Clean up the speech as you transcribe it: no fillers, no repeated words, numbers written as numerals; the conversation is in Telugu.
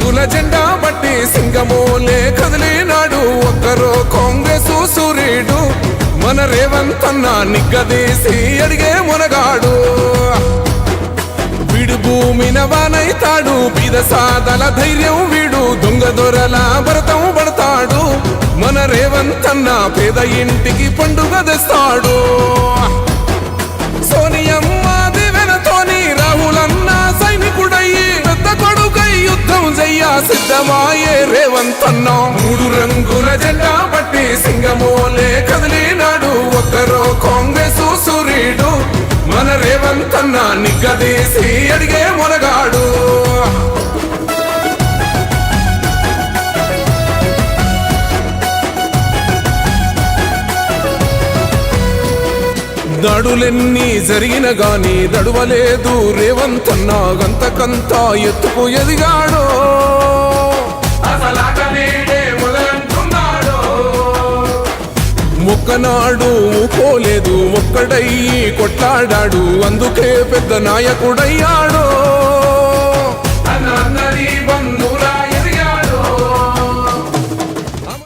రంగుల జెండా బట్టి సింగమోలే కదిలినాడు ఒక్కరో కాంగ్రెస్ సూర్యుడు మన రేవంత్ అన్న నిగ్గదీసి అడిగే మునగాడు వీడు భూమిన వానైతాడు బీద సాదల ధైర్యం వీడు దొంగ దొరల భరతం పడతాడు మన రేవంత్ అన్న పేద ఇంటికి పండుగ తెస్తాడు సోనియమ్మ దివెనతోని రాహులన్న సైనికుడయ్యి పెద్ద కొడుకై యుద్ధం చెయ్య సిద్ధమాయే రేవంత్ అన్న మూడు రంగుల జెండా పట్టి సింగమోలే కదిలినాడు ఒక్కరో కాంగ్రెస్ సూర్యుడు మన రేవంత్ అన్న నిగ్గదీసి అడిగే మునగాడు దాడులెన్ని జరిగిన గాని దడువలేదు రేవంత్ అన్న గంతకంతా ఎత్తుకు ఎదిగాడో మొక్కనాడు పోలేదు ఒక్కడయ్యి కొట్లాడాడు అందుకే పెద్ద నాయకుడయ్యాడో